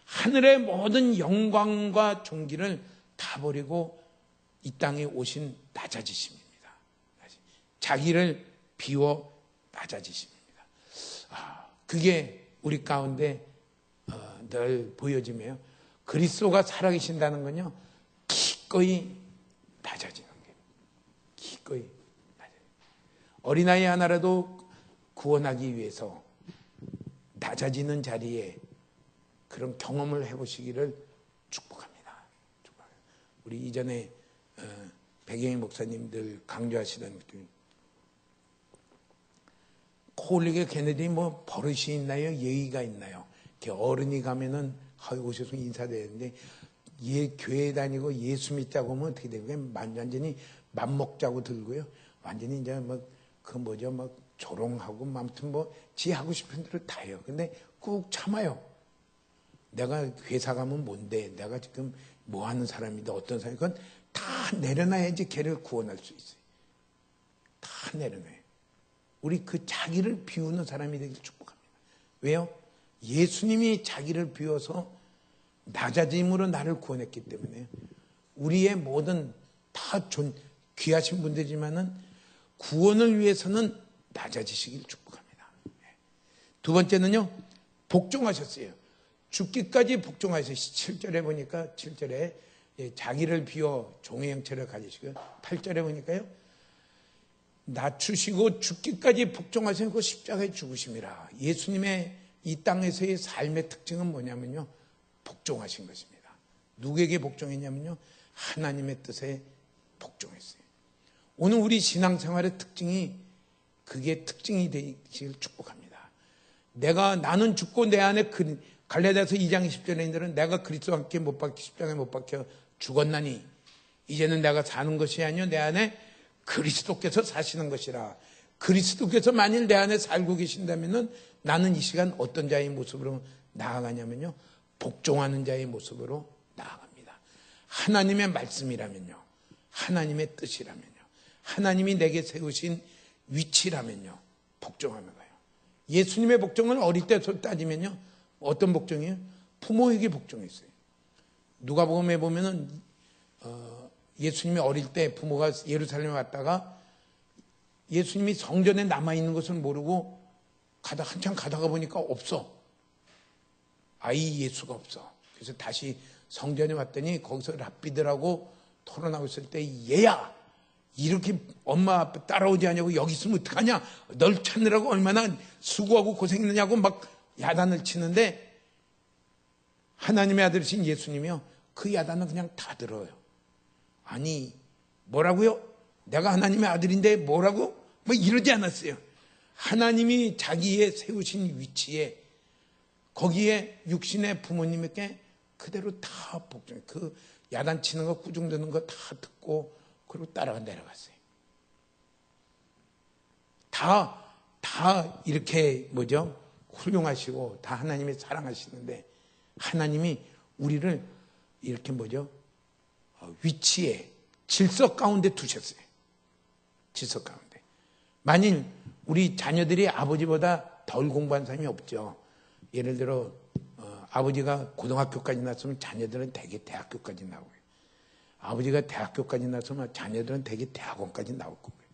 하늘의 모든 영광과 존귀를 다 버리고 이 땅에 오신 낮아지심입니다. 자기를 비워 낮아지심입니다. 그게 우리 가운데 늘 보여지며요. 그리스도가 살아계신다는 건요, 기꺼이 낮아지는 거예요. 기꺼이 낮아지는 거예요. 어린아이 하나라도 구원하기 위해서 낮아지는 자리에 그런 경험을 해보시기를 축복합니다. 우리 이전에 백영희 목사님들 강조하시던 것들, 코 올리게 걔네들이 뭐 버릇이 있나요? 예의가 있나요? 어른이 가면은 오셔서 인사드리는데, 교회 다니고 예수 믿자고 하면 어떻게 되고요? 완전히 맘먹자고 들고요. 완전히 이제 조롱하고, 아무튼 지 하고 싶은 대로 다 해요. 근데 꾹 참아요. 내가 회사 가면 뭔데, 내가 지금 뭐 하는 사람인데, 어떤 사람이, 그건 다 내려놔야지 걔를 구원할 수 있어요. 다 내려놔요. 우리 그 자기를 비우는 사람이 되길 축복합니다. 왜요? 예수님이 자기를 비워서 낮아짐으로 나를 구원했기 때문에 우리의 모든 다 귀하신 분들이지만은 구원을 위해서는 낮아지시길 축복합니다. 두 번째는요, 복종하셨어요. 죽기까지 복종하셨어요. 7절에 보니까, 7절에 자기를 비워 종의 형체를 가지시고요. 8절에 보니까요, 낮추시고 죽기까지 복종하시고 십자가에 죽으심이라. 예수님의 이 땅에서의 삶의 특징은 뭐냐면요, 복종하신 것입니다. 누구에게 복종했냐면요, 하나님의 뜻에 복종했어요. 오늘 우리 신앙생활의 특징이, 그게 특징이 되시길 축복합니다. 나는 죽고 내 안에 갈라디아서 2장 20절에 있는, 내가 그리스도와 함께 못 박혀 십자가에 못 박혀 죽었나니 이제는 내가 사는 것이 아니요 내 안에 그리스도께서 사시는 것이라. 그리스도께서 만일 내 안에 살고 계신다면 나는 이 시간 어떤 자의 모습으로 나아가냐면요, 복종하는 자의 모습으로 나아갑니다. 하나님의 말씀이라면요, 하나님의 뜻이라면요, 하나님이 내게 세우신 위치라면요, 복종하며 가요. 예수님의 복종은 어릴 때부터 따지면요, 어떤 복종이에요? 부모에게 복종했어요. 누가복음에 보면은 예수님이 어릴 때 부모가 예루살렘에 왔다가 예수님이 성전에 남아있는 것을 모르고 한참 가다가 보니까 없어. 아이 예수가 없어. 그래서 다시 성전에 왔더니 거기서 랍비들하고 토론하고 있을 때, 얘야, 이렇게 엄마 아빠 따라오지 않냐고, 여기 있으면 어떡하냐, 널 찾느라고 얼마나 수고하고 고생했느냐고 막 야단을 치는데, 하나님의 아들이신 예수님이요, 그 야단은 그냥 다 들어요. 아니, 뭐라고요? 내가 하나님의 아들인데 뭐라고? 뭐 이러지 않았어요. 하나님이 자기의 세우신 위치에, 거기에 육신의 부모님에게 그대로 다 복종해. 그 야단치는 거, 꾸중드는 거 다 듣고 그리고 따라가 내려갔어요. 다 이렇게 훌륭하시고 다 하나님이 사랑하시는데, 하나님이 우리를 이렇게 위치에, 질서 가운데 두셨어요. 질서 가운데. 만일 우리 자녀들이 아버지보다 덜 공부한 사람이 없죠. 예를 들어 아버지가 고등학교까지 났으면 자녀들은 대개 대학교까지 나오고요. 아버지가 대학교까지 났으면 자녀들은 대개 대학원까지 나올 거고요.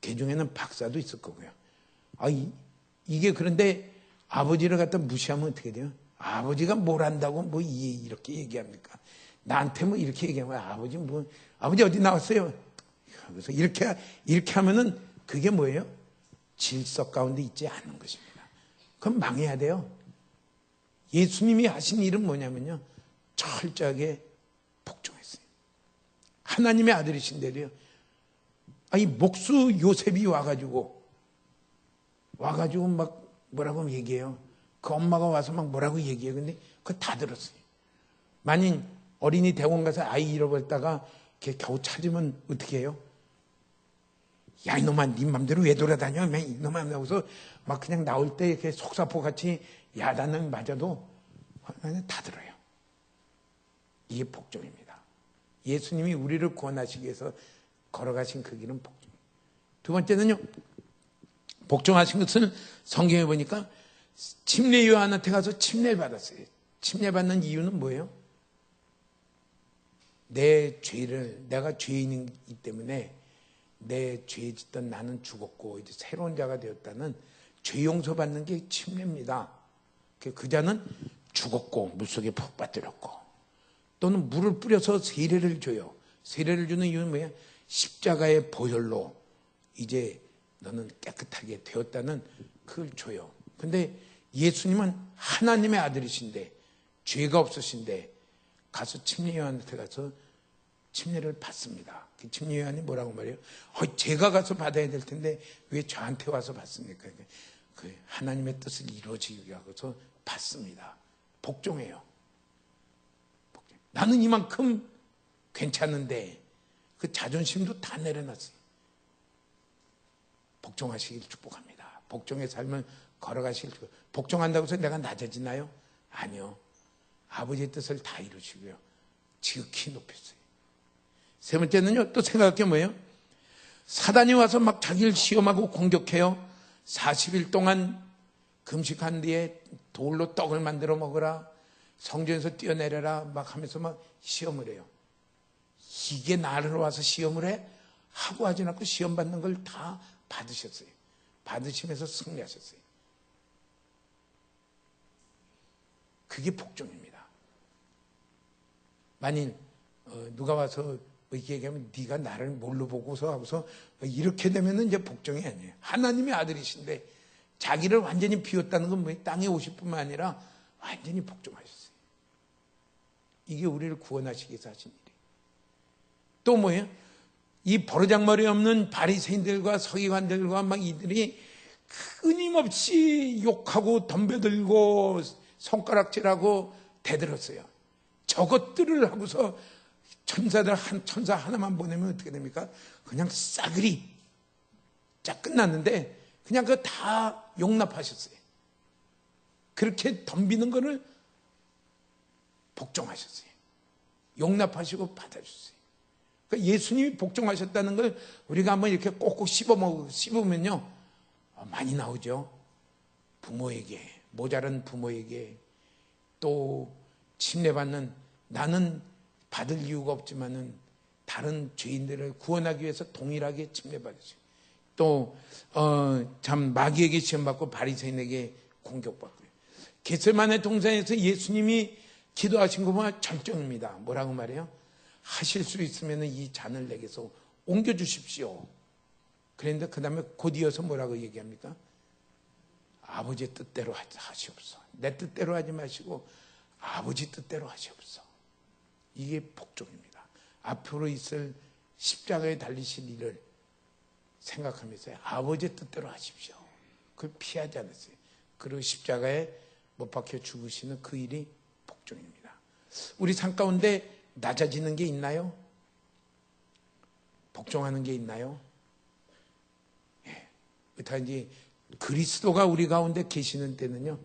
그 중에는 박사도 있을 거고요. 이게 그런데 아버지를 갖다 무시하면 어떻게 돼요? 아버지가 뭘 한다고 이렇게 얘기합니까? 나한테 이렇게 얘기하면 아버지 어디 나왔어요? 그래서 이렇게 하면은 그게 뭐예요? 질서 가운데 있지 않는 것입니다. 그럼 망해야 돼요. 예수님이 하신 일은 뭐냐면요, 철저하게 복종했어요. 하나님의 아들이신데도요, 목수 요셉이 와가지고 막 뭐라고 얘기해요. 그 엄마가 와서 막 뭐라고 얘기해요. 근데 그거 다 들었어요. 만일 어린이 대원 가서 아이 잃어버렸다가 겨우 찾으면 어떻게 해요? 야, 이놈아, 네 맘대로 왜 돌아다녀? 이놈아, 하고서 막 그냥 나올 때 이렇게 속사포 같이 야단을 맞아도 다 들어요. 이게 복종입니다. 예수님이 우리를 구원하시기 위해서 걸어가신 그 길은 복종. 두 번째는요, 복종하신 것을 성경에 보니까 침례 요한한테 가서 침례를 받았어요. 침례 받는 이유는 뭐예요? 내가 죄인이기 때문에 내 죄 짓던 나는 죽었고 이제 새로운 자가 되었다는 죄 용서 받는 게 침례입니다. 그 자는 죽었고 물속에 푹 빠뜨렸고, 또는 물을 뿌려서 세례를 줘요. 세례를 주는 이유는 뭐야? 십자가의 보혈로 이제 너는 깨끗하게 되었다는 그걸 줘요. 근데 예수님은 하나님의 아들이신데, 죄가 없으신데 가서 침례 요한한테 가서 침례를 받습니다. 그 침례 요한이 뭐라고 말해요? 제가 가서 받아야 될 텐데 왜 저한테 와서 받습니까? 그 하나님의 뜻을 이루어지기 위해서 받습니다. 복종해요. 나는 이만큼 괜찮은데 그 자존심도 다 내려놨어요. 복종하시길 축복합니다. 복종의 삶을 걸어가시길 축복합니다. 복종한다고 해서 내가 낮아지나요? 아니요. 아버지의 뜻을 다 이루시고요, 지극히 높였어요. 세 번째는요, 또 생각할 게 뭐예요? 사단이 와서 막 자기를 시험하고 공격해요. 40일 동안 금식한 뒤에 돌로 떡을 만들어 먹으라, 성전에서 뛰어내려라 막 하면서 막 시험을 해요. 이게 나를 와서 시험을 해? 하고 하지 않고 시험 받는 걸 다 받으셨어요. 받으시면서 승리하셨어요. 그게 복종입니다. 만일 누가 와서 이렇게 얘기하면 네가 나를 뭘로 보고서 하고서 이렇게 되면 이제 복종이 아니에요. 하나님의 아들이신데 자기를 완전히 비웠다는 건 뭐예요? 땅에 오실 뿐만 아니라 완전히 복종하셨어요. 이게 우리를 구원하시기 위해서 하신 일이에요. 또 뭐예요? 이 버르장머리 없는 바리새인들과 서기관들과 막 이들이 끊임없이 욕하고 덤벼들고 손가락질하고 대들었어요. 저것들을 하고서 천사 하나만 보내면 어떻게 됩니까? 그냥 싸그리 자, 끝났는데 그냥 그거 다 용납하셨어요. 그렇게 덤비는 거를 복종하셨어요. 용납하시고 받아주세요. 그러니까 예수님이 복종하셨다는 걸 우리가 한번 이렇게 꼭꼭 씹으면요, 많이 나오죠. 부모에게, 모자란 부모에게, 또 침례받는, 나는 받을 이유가 없지만은 다른 죄인들을 구원하기 위해서 동일하게 침례받으시고, 또 참 마귀에게 시험받고 바리새인에게 공격받고요. 겟세마네 동산에서 예수님이 기도하신 거 보면 절정입니다. 뭐라고 말해요? 하실 수 있으면 이 잔을 내게서 옮겨주십시오. 그런데 그 다음에 곧 이어서 뭐라고 얘기합니까? 아버지의 뜻대로 하시옵소서. 내 뜻대로 하지 마시고 아버지 뜻대로 하시옵소서. 이게 복종입니다. 앞으로 있을 십자가에 달리실 일을 생각하면서 아버지의 뜻대로 하십시오. 그걸 피하지 않았어요. 그리고 십자가에 못 박혀 죽으시는 그 일이 복종입니다. 우리 삶 가운데 낮아지는 게 있나요? 복종하는 게 있나요? 예. 어떠한지 그리스도가 우리 가운데 계시는 때는요,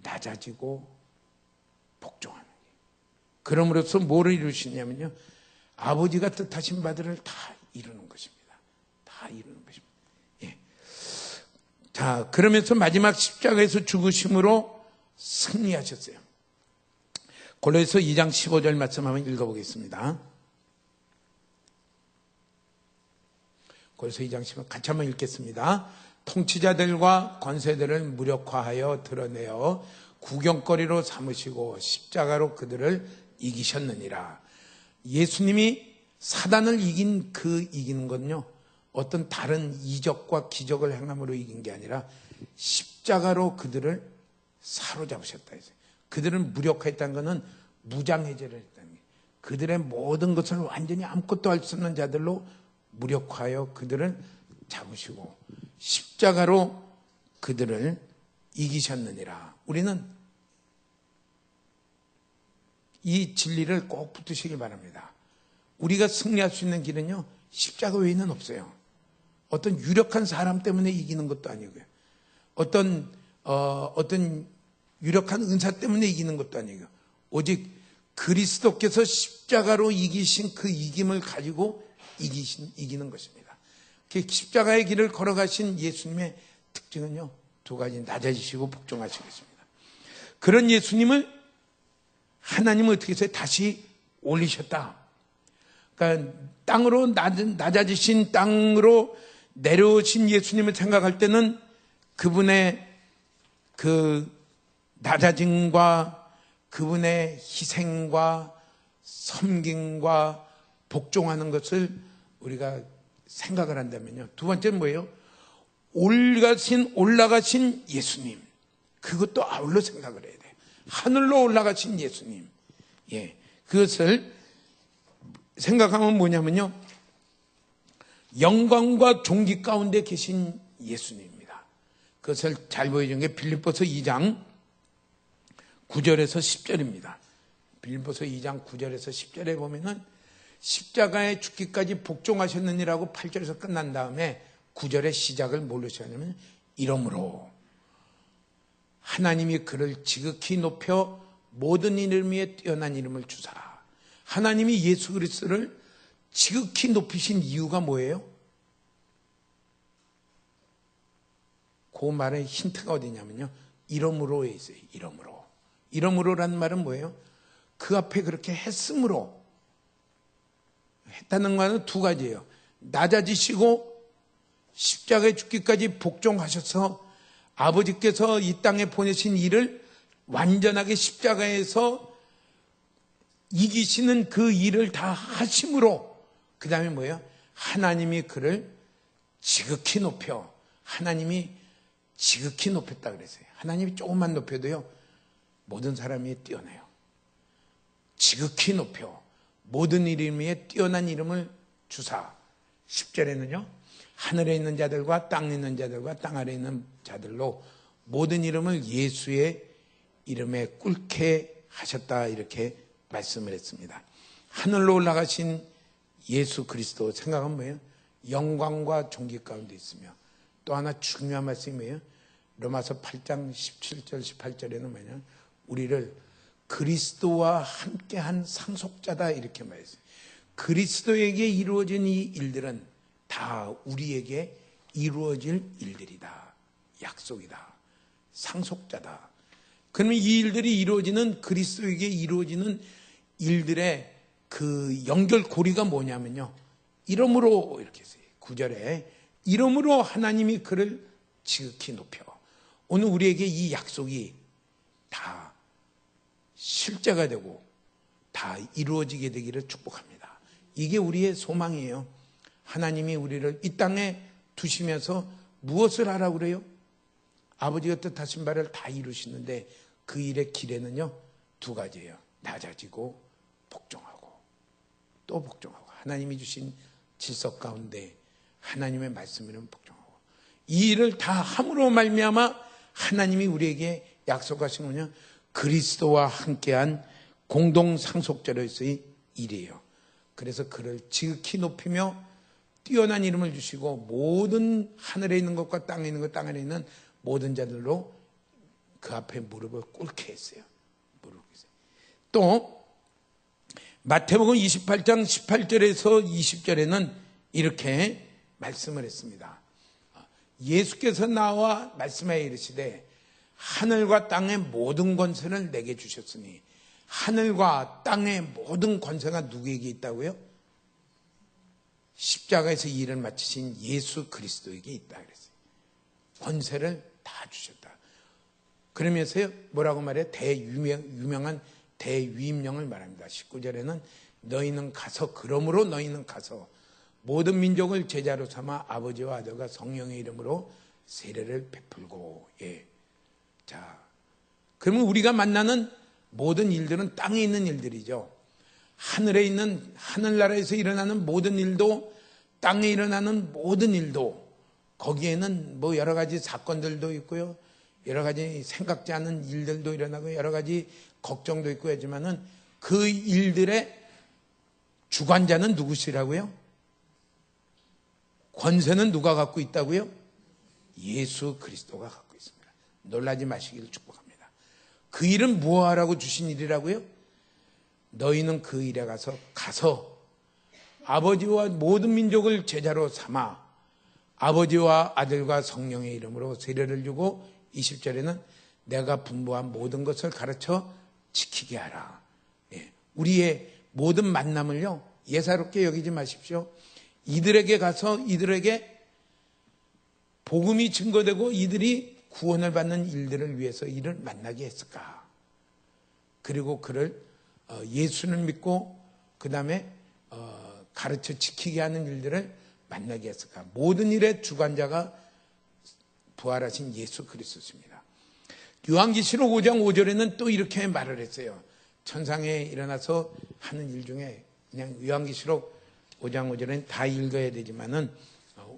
낮아지고 복종하는 게. 그럼으로써 뭐를 이루시냐면요, 아버지가 뜻하신 바들을 다 이루는 것입니다. 다 이루는 것입니다. 예. 자, 그러면서 마지막 십자가에서 죽으심으로 승리하셨어요. 골로새서 2장 15절 말씀 한번 읽어보겠습니다. 골로새 2장 15절 같이 한번 읽겠습니다. 통치자들과 권세들을 무력화하여 드러내어 구경거리로 삼으시고 십자가로 그들을 이기셨느니라. 예수님이 사단을 이긴 그 이기는 건요, 어떤 다른 이적과 기적을 행함으로 이긴 게 아니라 십자가로 그들을 사로잡으셨다 했어요. 그들을 무력화했다는 것은 무장해제를 했다는 거예요. 그들의 모든 것을 완전히 아무것도 할 수 없는 자들로 무력화하여 그들을 잡으시고 십자가로 그들을 이기셨느니라. 우리는 이 진리를 꼭 붙드시길 바랍니다. 우리가 승리할 수 있는 길은요, 십자가 외에는 없어요. 어떤 유력한 사람 때문에 이기는 것도 아니고요. 어떤 유력한 은사 때문에 이기는 것도 아니고요. 오직 그리스도께서 십자가로 이기신 그 이김을 가지고 이기는 것입니다. 십자가의 길을 걸어가신 예수님의 특징은요, 두 가지. 낮아지시고 복종하시겠습니다. 그런 예수님을 하나님은 어떻게 해서 다시 올리셨다. 그러니까 땅으로 낮아지신 땅으로 내려오신 예수님을 생각할 때는 그분의 그 낮아짐과 그분의 희생과 섬김과 복종하는 것을 우리가 생각을 한다면요, 두 번째는 뭐예요? 올라가신 예수님, 그것도 아울러 생각을 해야 돼요. 하늘로 올라가신 예수님, 예, 그것을 생각하면 뭐냐면요, 영광과 존귀 가운데 계신 예수님입니다. 그것을 잘 보여준 게 빌립보서 2장 9절에서 10절입니다. 빌립보서 2장 9절에서 10절에 보면은 십자가에 죽기까지 복종하셨느니라고 8절에서 끝난 다음에 9절의 시작을 뭘로 시작하냐면, 이러므로 하나님이 그를 지극히 높여 모든 이름 위에 뛰어난 이름을 주사. 하나님이 예수 그리스도를 지극히 높이신 이유가 뭐예요? 그 말의 힌트가 어디냐면요, 이러므로에 있어요. 이러므로. 이러므로라는 말은 뭐예요? 그 앞에 그렇게 했으므로. 했다는 말은 두 가지예요. 낮아지시고 십자가에 죽기까지 복종하셔서 아버지께서 이 땅에 보내신 일을 완전하게 십자가에서 이기시는 그 일을 다 하심으로, 그 다음에 뭐예요? 하나님이 그를 지극히 높여. 하나님이 지극히 높였다 그랬어요. 하나님이 조금만 높여도요, 모든 사람이 뛰어나요. 지극히 높여 모든 이름 위에 뛰어난 이름을 주사. 10절에는요, 하늘에 있는 자들과 땅에 있는 자들과 땅 아래에 있는 자들로 모든 이름을 예수의 이름에 꿇게 하셨다, 이렇게 말씀을 했습니다. 하늘로 올라가신 예수 그리스도 생각은 뭐예요? 영광과 존귀 가운데 있으며, 또 하나 중요한 말씀이에요. 로마서 8장 17절 18절에는 뭐냐, 우리를 그리스도와 함께한 상속자다 이렇게 말했어요. 그리스도에게 이루어진 이 일들은 다 우리에게 이루어질 일들이다. 약속이다. 상속자다. 그러면 이 일들이 이루어지는, 그리스도에게 이루어지는 일들의 그 연결고리가 뭐냐면요, 이러므로 이렇게 했어요. 9절에 이러므로 하나님이 그를 지극히 높여. 오늘 우리에게 이 약속이 다 실제가 되고 다 이루어지게 되기를 축복합니다. 이게 우리의 소망이에요. 하나님이 우리를 이 땅에 두시면서 무엇을 하라고 그래요? 아버지가 뜻하신 바를 다 이루시는데 그 일의 길에는요, 두 가지예요. 낮아지고 복종하고 또 복종하고, 하나님이 주신 질서 가운데 하나님의 말씀이면 복종하고, 이 일을 다 함으로 말미암아 하나님이 우리에게 약속하신 거냐, 그리스도와 함께한 공동 상속자로서의 일이에요. 그래서 그를 지극히 높이며 뛰어난 이름을 주시고 모든 하늘에 있는 것과 땅에 있는 것, 땅 안에 있는 모든 자들로 그 앞에 무릎을 꿇게 했어요. 또 마태복음 28장 18절에서 20절에는 이렇게 말씀을 했습니다. 예수께서 나와 말씀하여 이르시되 하늘과 땅의 모든 권세를 내게 주셨으니, 하늘과 땅의 모든 권세가 누구에게 있다고요? 십자가에서 이 일을 마치신 예수 그리스도에게 있다 그랬어요. 권세를 다 주셨다. 그러면서요, 뭐라고 말해요? 유명한 대위임령을 말합니다. 19절에는 너희는 가서, 그러므로 너희는 가서 모든 민족을 제자로 삼아 아버지와 아들과 성령의 이름으로 세례를 베풀고. 예. 자, 그러면 우리가 만나는 모든 일들은 땅에 있는 일들이죠. 하늘에 있는, 하늘나라에서 일어나는 모든 일도, 땅에 일어나는 모든 일도, 거기에는 뭐 여러 가지 사건들도 있고요, 여러 가지 생각지 않은 일들도 일어나고 여러 가지 걱정도 있고 하지만은 그 일들의 주관자는 누구시라고요? 권세는 누가 갖고 있다고요? 예수 그리스도가 갖고 있습니다. 놀라지 마시기를 축복합니다. 그 일은 무엇하라고 주신 일이라고요? 너희는 그 일에 가서 아버지와 모든 민족을 제자로 삼아 아버지와 아들과 성령의 이름으로 세례를 주고, 20절에는 내가 분부한 모든 것을 가르쳐 지키게 하라. 예. 우리의 모든 만남을요, 예사롭게 여기지 마십시오. 이들에게 가서 이들에게 복음이 증거되고 이들이 구원을 받는 일들을 위해서 이를 만나게 했을까? 그리고 그를 예수를 믿고 그 다음에 가르쳐 지키게 하는 일들을 만나게 했을까? 모든 일의 주관자가 부활하신 예수 그리스도입니다. 요한계시록 5장 5절에는 또 이렇게 말을 했어요. 천상에 일어나서 하는 일 중에, 그냥 요한계시록 5장 5절은 다 읽어야 되지만은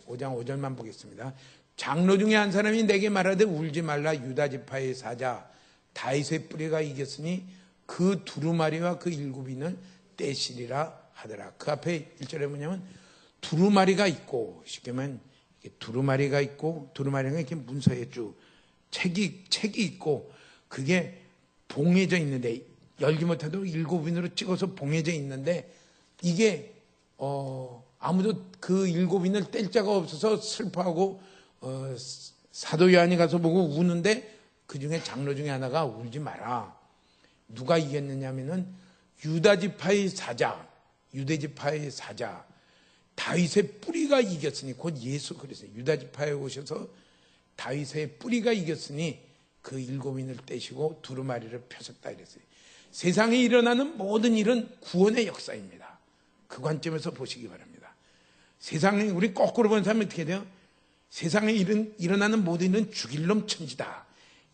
5장 5절만 보겠습니다. 장로 중에 한 사람이 내게 말하되 울지 말라, 유다 지파의 사자 다윗의 뿌리가 이겼으니 그 두루마리와 그 일곱인을 떼시리라 하더라. 그 앞에 1절에 뭐냐면 두루마리가 있고, 쉽게 말하면 두루마리가 있고, 두루마리가 이렇게 문서에 쭉 책이 있고, 그게 봉해져 있는데, 열지 못해도 일곱인으로 찍어서 봉해져 있는데, 이게 아무도 그 일곱인을 뗄 자가 없어서 슬퍼하고 사도 요한이 가서 보고 우는데, 그 중에 장로 중에 하나가 울지 마라. 누가 이겼느냐면은 유다 지파의 사자, 다윗의 뿌리가 이겼으니, 곧 예수 그리스도, 유다 지파에 오셔서 다윗의 뿌리가 이겼으니 그 일곱인을 떼시고 두루마리를 펴셨다 이랬어요. 세상에 일어나는 모든 일은 구원의 역사입니다. 그 관점에서 보시기 바랍니다. 세상에, 우리 거꾸로 보는 사람이 어떻게 돼요? 세상에 일어나는 모든 일은 죽일 놈 천지다.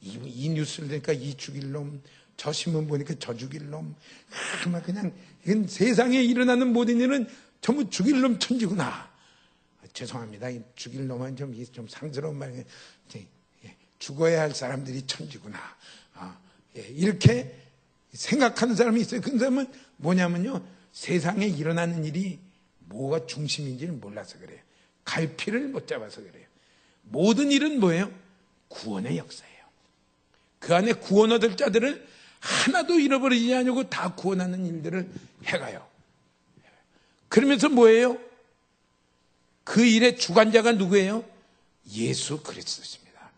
이 뉴스를 보니까 이 죽일 놈, 저 신문 보니까 저 죽일 놈, 그냥 이건 세상에 일어나는 모든 일은 전부 죽일 놈 천지구나. 죄송합니다. 죽일 놈은 좀 상스러운 말이에요. 죽어야 할 사람들이 천지구나. 이렇게 생각하는 사람이 있어요. 그 사람은 뭐냐면요, 세상에 일어나는 일이 뭐가 중심인지를 몰라서 그래요. 갈피를 못 잡아서 그래요. 모든 일은 뭐예요? 구원의 역사예요. 그 안에 구원 얻을 자들을 하나도 잃어버리지 않고 다 구원하는 일들을 해가요. 그러면서 뭐예요? 그 일의 주관자가 누구예요? 예수 그리스도십니다.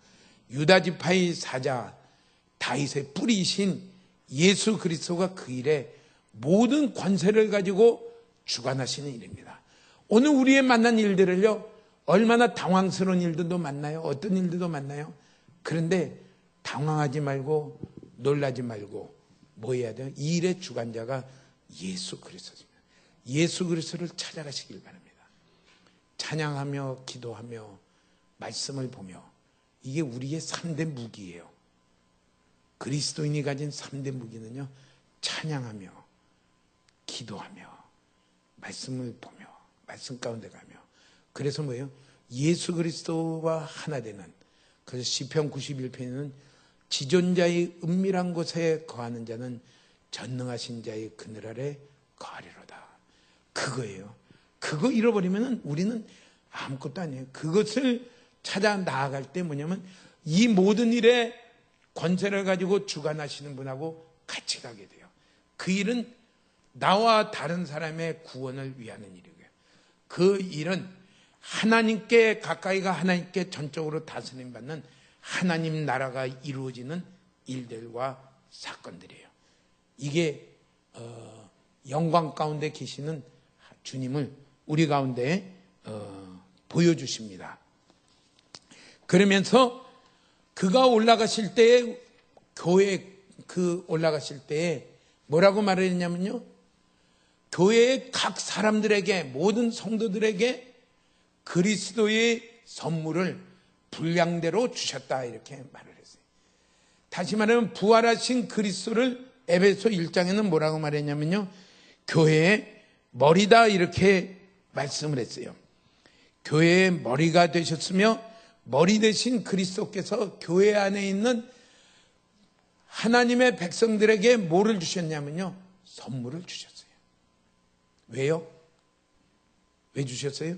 유다 지파의 사자 다윗의 뿌리이신 예수 그리스도가 그 일에 모든 권세를 가지고 주관하시는 일입니다. 오늘 우리의 만난 일들을요, 얼마나 당황스러운 일들도 만나요. 어떤 일들도 만나요. 그런데 당황하지 말고 놀라지 말고 뭐 해야 돼요? 이 일의 주관자가 예수 그리스도입니다. 예수 그리스도를 찾아가시길 바랍니다. 찬양하며 기도하며 말씀을 보며 이게 우리의 3대 무기예요. 그리스도인이 가진 3대 무기는요, 찬양하며 기도하며 말씀을 보며 말씀 가운데 가며, 그래서 뭐예요? 예수 그리스도와 하나 되는, 그래서 시편 91편에는 지존자의 은밀한 곳에 거하는 자는 전능하신 자의 그늘 아래 거하리로다. 그거예요. 그거 잃어버리면 우리는 아무것도 아니에요. 그것을 찾아 나아갈 때 뭐냐면 이 모든 일에 권세를 가지고 주관하시는 분하고 같이 가게 돼요. 그 일은 나와 다른 사람의 구원을 위하는 일이고요. 그 일은 하나님께 가까이가 하나님께 전적으로 다스림 받는 하나님 나라가 이루어지는 일들과 사건들이에요. 이게 영광 가운데 계시는 주님을 우리 가운데 보여주십니다. 그러면서 그가 올라가실 때에, 교회 올라가실 때에 뭐라고 말했냐면요, 교회의 각 사람들에게, 모든 성도들에게 그리스도의 선물을 분량대로 주셨다, 이렇게 말을 했어요. 다시 말하면 부활하신 그리스도를 에베소 1장에는 뭐라고 말했냐면요, 교회의 머리다, 이렇게 말씀을 했어요. 교회의 머리가 되셨으며 머리 되신 그리스도께서 교회 안에 있는 하나님의 백성들에게 뭐를 주셨냐면요, 선물을 주셨어요. 왜요? 왜 주셨어요?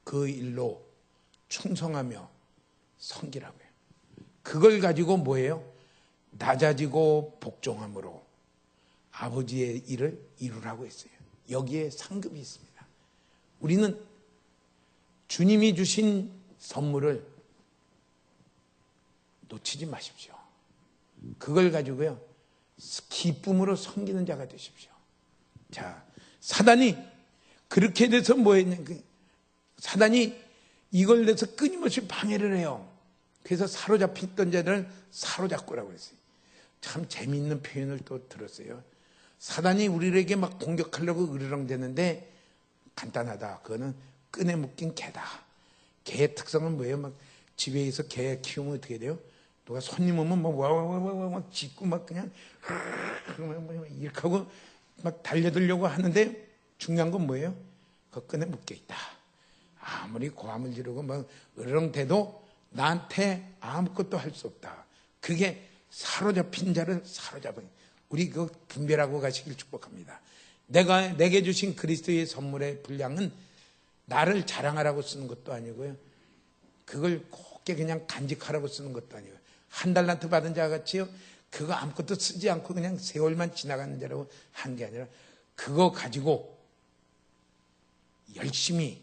그 일로 충성하며 섬기라고요. 그걸 가지고 뭐예요? 낮아지고 복종함으로 아버지의 일을 이루라고 했어요. 여기에 상급이 있습니다. 우리는 주님이 주신 선물을 놓치지 마십시오. 그걸 가지고요, 기쁨으로 섬기는 자가 되십시오. 자, 사단이 그렇게 돼서 뭐 했냐, 사단이 이걸 내서 끊임없이 방해를 해요. 그래서 사로잡혔던 자들을 사로잡고라고 했어요. 참 재미있는 표현을 또 들었어요. 사단이 우리에게 막 공격하려고 으르렁대는데 간단하다. 그거는 끈에 묶인 개다. 개의 특성은 뭐예요? 막 집에서 개 키우면 어떻게 돼요? 누가 손님 오면 막 짖고 막 그냥 이렇게 하고 막 달려들려고 하는데, 중요한 건 뭐예요? 그 끈에 묶여 있다. 아무리 고함을 지르고 막 으르렁대도 나한테 아무것도 할 수 없다. 그게 사로잡힌 자를 사로잡은, 우리 그거 분별하고 가시길 축복합니다. 내게 주신 그리스도의 선물의 분량은 나를 자랑하라고 쓰는 것도 아니고요, 그걸 곱게 그냥 간직하라고 쓰는 것도 아니고요, 한 달란트 받은 자 같이요, 그거 아무것도 쓰지 않고 그냥 세월만 지나가는 자라고 한 게 아니라 그거 가지고 열심히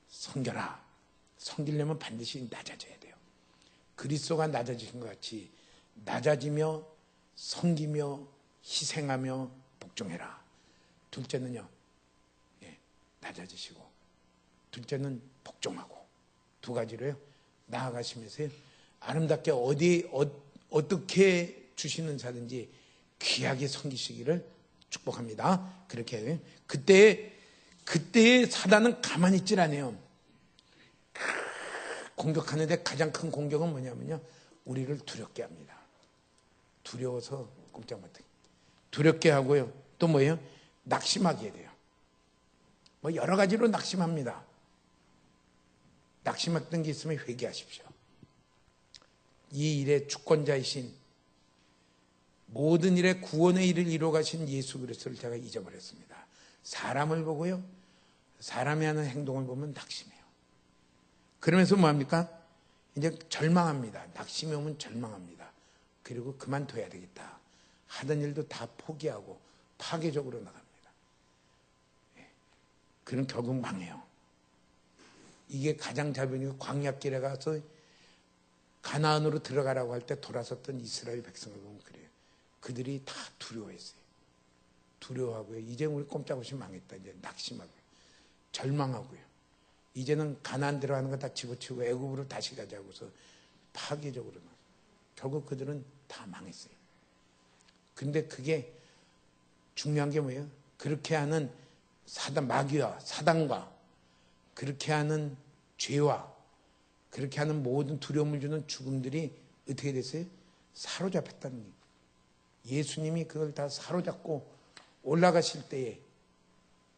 섬겨라. 섬기려면 반드시 낮아져야 돼요. 그리스도가 낮아지신 것 같이 낮아지며 섬기며 희생하며 복종해라. 둘째는요, 낮아지시고, 둘째는 복종하고, 두 가지로요 나아가시면서 아름답게 어떻게 주시는 자든지 귀하게 섬기시기를 축복합니다. 그렇게 그때의 사단은 가만히 있질 않아요. 공격하는데 가장 큰 공격은 뭐냐면요, 우리를 두렵게 합니다. 두려워서 꼼짝 못하게 두렵게 하고요, 또 뭐예요? 낙심하게 돼요. 뭐 여러 가지로 낙심합니다. 낙심했던 게 있으면 회개하십시오. 이 일의 주권자이신, 모든 일의 구원의 일을 이루어 가신 예수 그리스도를 제가 잊어버렸습니다. 사람을 보고요, 사람이 하는 행동을 보면 낙심해요. 그러면서 뭐합니까? 이제 절망합니다. 낙심이 오면 절망합니다. 그리고 그만둬야 되겠다. 하던 일도 다 포기하고 파괴적으로 나갑니다. 그럼 결국 망해요. 이게 가장 자변이고 광야길에 가서 가나안으로 들어가라고 할 때 돌아섰던 이스라엘 백성을 보면 그래요. 그들이 다 두려워했어요. 두려워하고요. 이제 우리 꼼짝없이 망했다. 이제 낙심하고요. 절망하고요. 이제는 가나안 들어가는 거 다 집어치우고 애굽으로 다시 가자고서 파괴적으로 결국 그들은 다 망했어요. 근데 그게 중요한 게 뭐예요? 그렇게 하는 마귀와 사단과 그렇게 하는 죄와 그렇게 하는 모든 두려움을 주는 죽음들이 어떻게 됐어요? 사로잡혔다는 거예요. 예수님이 그걸 다 사로잡고 올라가실 때에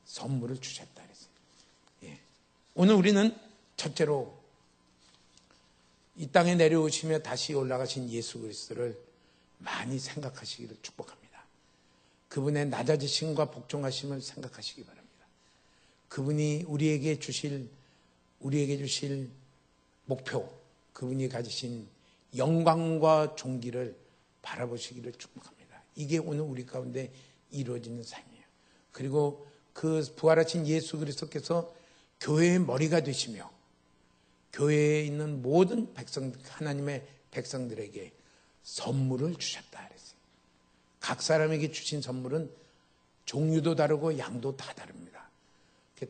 선물을 주셨다 그랬어요. 예. 오늘 우리는 첫째로 이 땅에 내려오시며 다시 올라가신 예수 그리스도를 많이 생각하시기를 축복합니다. 그분의 낮아지심과 복종하심을 생각하시기 바랍니다. 그분이 우리에게 주실 목표, 그분이 가지신 영광과 존귀를 바라보시기를 축복합니다. 이게 오늘 우리 가운데 이루어지는 삶이에요. 그리고 그 부활하신 예수 그리스도께서 교회의 머리가 되시며 교회에 있는 모든 하나님의 백성들에게 선물을 주셨다 그랬어요. 각 사람에게 주신 선물은 종류도 다르고 양도 다 다릅니다.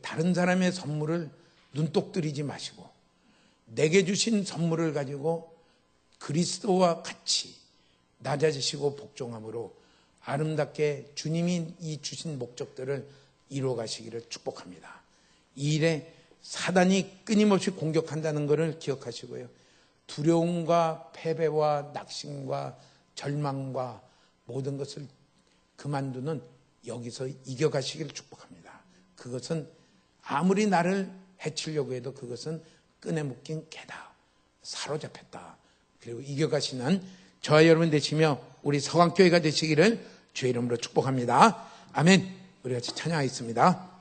다른 사람의 선물을 눈독 들이지 마시고 내게 주신 선물을 가지고 그리스도와 같이 낮아지시고 복종함으로 아름답게 주님이 이 주신 목적들을 이루어 가시기를 축복합니다. 이 일에 사단이 끊임없이 공격한다는 것을 기억하시고요. 두려움과 패배와 낙심과 절망과 모든 것을 그만두는 여기서 이겨가시기를 축복합니다. 그것은 아무리 나를 해치려고 해도 그것은 끈에 묶인 개다. 사로잡혔다. 그리고 이겨가시는 저와 여러분 되시며 우리 서강교회가 되시기를 주의 이름으로 축복합니다. 아멘. 우리 같이 찬양하겠습니다.